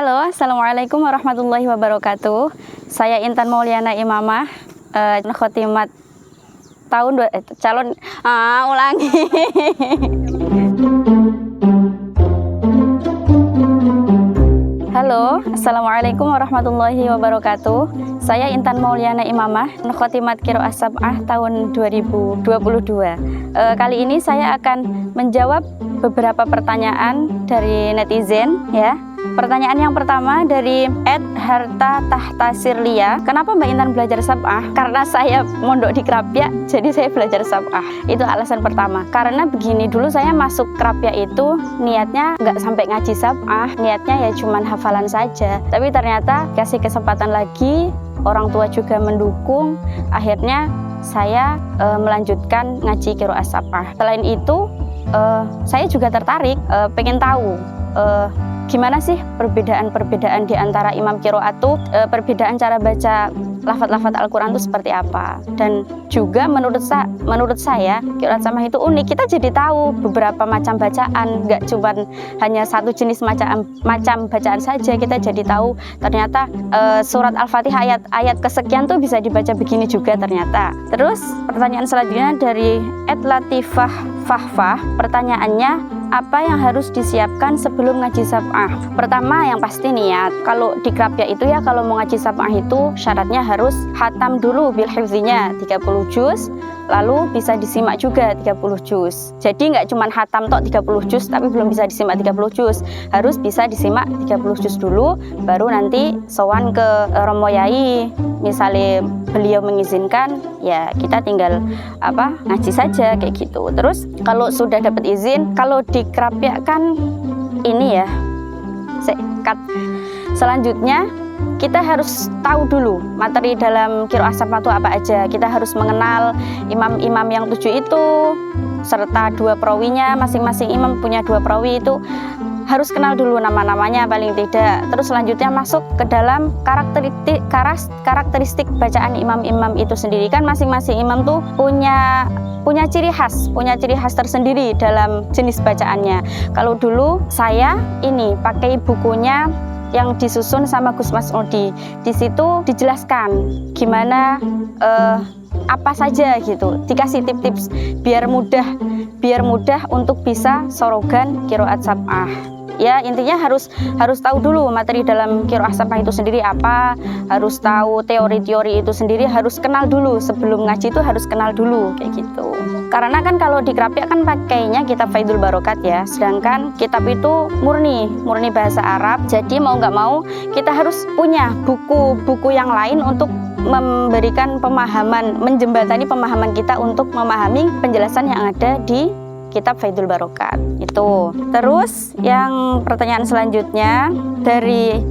Halo, Assalamualaikum warahmatullahi wabarakatuh. Saya Intan Mauliana Imamah, khotimat tahun calon ulangi. Halo, Assalamualaikum warahmatullahi wabarakatuh. Saya Intan Mauliana Imamah, khotimat Qiraah Sab'ah tahun 2022. Kali ini saya akan menjawab beberapa pertanyaan dari netizen ya. Pertanyaan yang pertama dari @harta_tahta_sirlia. Kenapa Mbak Intan belajar Sab'ah? Karena saya mondok di Krapyak, jadi saya belajar Sab'ah. Itu alasan pertama. Karena begini, dulu saya masuk Krapyak itu niatnya nggak sampai ngaji Sab'ah, niatnya ya cuman hafalan saja. Tapi ternyata kasih kesempatan lagi, orang tua juga mendukung, akhirnya saya melanjutkan ngaji Qiraah Sab'ah. Selain itu, saya juga tertarik, pengen tahu gimana sih perbedaan-perbedaan di antara imam qiraat tuh, perbedaan cara baca lafaz-lafaz Al-Quran itu seperti apa. Dan juga menurut saya qiraat Sab'ah itu unik. Kita jadi tahu beberapa macam bacaan, nggak cuma hanya satu jenis macam bacaan saja. Kita jadi tahu ternyata surat Al-Fatihah ayat kesekian tuh bisa dibaca begini juga ternyata. Terus pertanyaan selanjutnya dari @latifah_fahfah. Pertanyaannya, apa yang harus disiapkan sebelum ngaji Sab'ah? Pertama, yang pasti niat. Kalau di Krapyak itu ya, kalau mau ngaji Sab'ah itu syaratnya harus khatam dulu bil hifzinya 30 juz, lalu bisa disimak juga 30 juz. Jadi nggak cuma khatam tok 30 juz tapi belum bisa disimak 30 juz. Harus bisa disimak 30 juz dulu, baru nanti sowan ke Romo Yai. Misalnya beliau mengizinkan, ya kita tinggal ngaji saja kayak gitu. Terus kalau sudah dapat izin, kalau di Krapyak kan ini ya, selanjutnya kita harus tahu dulu materi dalam Qiraah Sab'ah itu apa aja. Kita harus mengenal imam-imam yang 7 itu serta 2 perawinya. Masing-masing imam punya 2 perawi, itu harus kenal dulu nama-namanya paling tidak. Terus selanjutnya masuk ke dalam karakteristik bacaan imam-imam itu sendiri. Kan masing-masing imam tuh punya ciri khas tersendiri dalam jenis bacaannya. Kalau dulu saya ini pakai bukunya yang disusun sama Gus Mas Udi. Di situ dijelaskan gimana apa saja gitu. Dikasih tips-tips biar mudah untuk bisa sorogan Qiraat Sab'ah. Ya, intinya harus tahu dulu materi dalam Qiraah Sab'ah itu sendiri apa, harus tahu teori-teori itu sendiri, harus kenal dulu. Sebelum ngaji itu harus kenal dulu kayak gitu. Karena kan kalau di Krapyak kan pakainya kitab Faidul Barokat ya, sedangkan kitab itu murni bahasa Arab. Jadi mau nggak mau kita harus punya buku-buku yang lain untuk memberikan pemahaman, menjembatani pemahaman kita untuk memahami penjelasan yang ada di kitab Faidul Barokat itu. Terus yang pertanyaan selanjutnya dari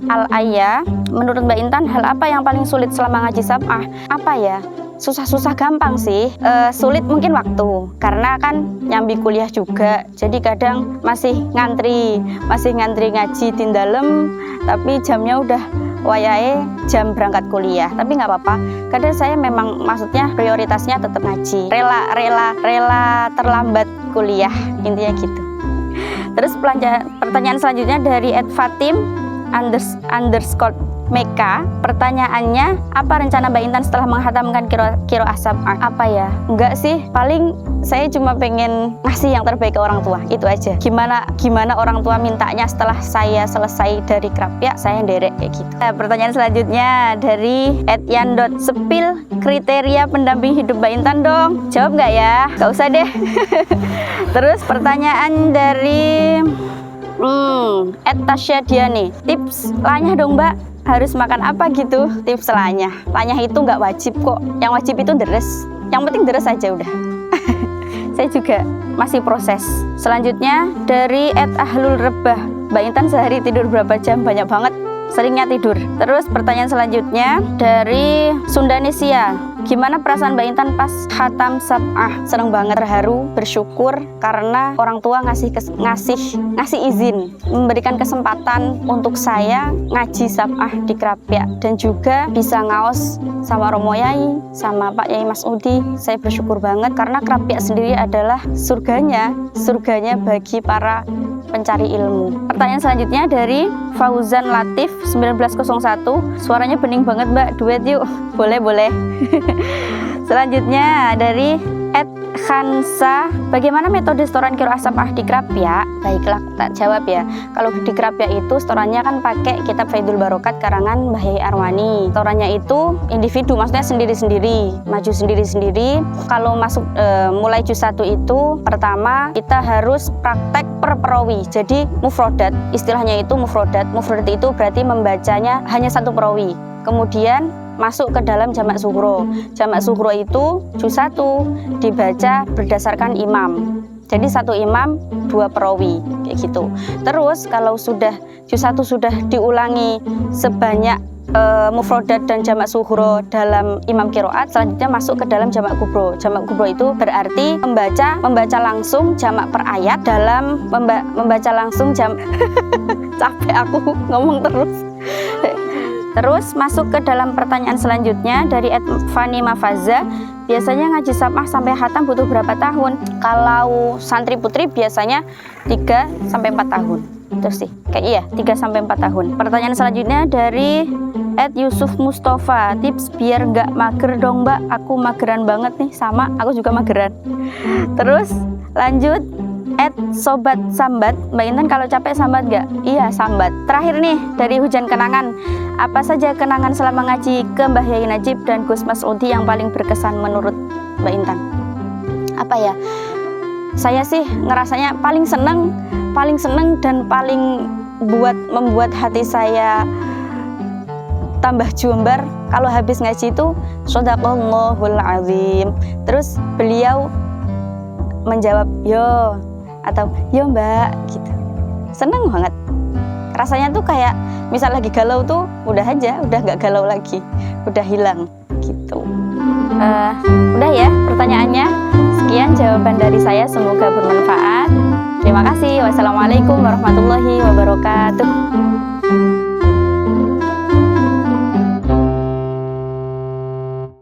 @al-ayya. Menurut Mbak Intan, hal apa yang paling sulit selama ngaji Sab'ah? Apa ya? Susah gampang sih. Sulit mungkin waktu, karena kan nyambi kuliah juga, jadi kadang masih ngantri ngaji di dalam, tapi jamnya udah wayahe jam berangkat kuliah. Tapi nggak apa-apa, kadang saya memang maksudnya prioritasnya tetap ngaji, rela terlambat kuliah, intinya gitu. Terus pertanyaan selanjutnya dari @fatim_Meka. Pertanyaannya, apa rencana Mbak Intan setelah menghatamkan Qiraah Sab'ah? Apa ya? Enggak sih, paling saya cuma pengen ngasih yang terbaik ke orang tua, itu aja. Gimana orang tua mintanya setelah saya selesai dari Krapyak, saya nderek kayak gitu. Pertanyaan selanjutnya dari @yan.sepil. Kriteria pendamping hidup Mbak Intan dong. Jawab nggak ya? Nggak usah deh. Terus pertanyaan dari @tasyadiani. Tips lanyah dong Mbak, harus makan apa gitu? Tips lanyah itu nggak wajib kok, yang wajib itu deres. Yang penting deres aja udah. Saya juga masih proses. Selanjutnya dari @ahlulrebah. Mbak Intan sehari tidur berapa jam? Banyak banget, seringnya tidur. Terus pertanyaan selanjutnya dari Sundanesia. Gimana perasaan Mbak Intan pas khatam sab'ah? Seneng banget, terharu, bersyukur karena orang tua ngasih izin, memberikan kesempatan untuk saya ngaji sab'ah di Krapyak dan juga bisa ngaos sama Romo Yai, sama Pak Yai Masudi. Saya bersyukur banget karena Krapyak sendiri adalah surganya bagi para pencari ilmu. Pertanyaan selanjutnya dari Fauzan Latif 1901. Suaranya bening banget Mbak, duet yuk. Boleh. Selanjutnya dari Ed Khansa, bagaimana metode setoran qiraah sab'ah di Krapyak? Baiklah, tak jawab ya. Kalau di Krapyak itu setorannya kan pakai kitab Faidul Barokat karangan Mbah Yai Arwani. Setorannya itu individu, maksudnya sendiri-sendiri, maju sendiri-sendiri. Kalau masuk mulai juz 1 itu pertama kita harus praktek per perawi. Jadi mufrodat, istilahnya itu mufrodat. Mufrodat itu berarti membacanya hanya satu perawi. Kemudian masuk ke dalam jamak sughro. Jamak sughro itu juz 1 dibaca berdasarkan imam. Jadi satu imam, dua perawi, kayak gitu. Terus kalau sudah juz 1 sudah diulangi sebanyak mufrodat dan jamak sughro dalam imam qiraat, selanjutnya masuk ke dalam jamak kubro. Jamak kubro itu berarti membaca langsung jamak per ayat dalam membaca langsung capek aku ngomong terus. Terus masuk ke dalam pertanyaan selanjutnya dari Fani Mafaza. Biasanya ngaji sab'ah sampai khatam butuh berapa tahun? Kalau santri putri biasanya 3-4 tahun. Terus sih, kayak iya 3-4 tahun. Pertanyaan selanjutnya dari Yusuf Mustafa. Tips biar nggak mager dong Mbak. Aku mageran banget nih, sama aku juga mageran. Terus lanjut Sobat Sambat. Mbak Intan kalau capek sambat nggak? Iya sambat. Terakhir nih dari Hujan Kenangan. Apa saja kenangan selama ngaji ke Mbah Yai Najib dan Gus Masudi yang paling berkesan menurut Mbak Intan? Apa ya? Saya sih ngerasanya paling seneng dan paling membuat hati saya tambah jumbar kalau habis ngaji itu Shadaqallahul Azim. Terus beliau menjawab yo atau yo Mbak gitu. Seneng banget. Rasanya tuh kayak misal lagi galau tuh udah nggak galau lagi, udah hilang gitu. Udah ya pertanyaannya. Sekian jawaban dari saya, semoga bermanfaat. Terima kasih. Wassalamualaikum warahmatullahi wabarakatuh.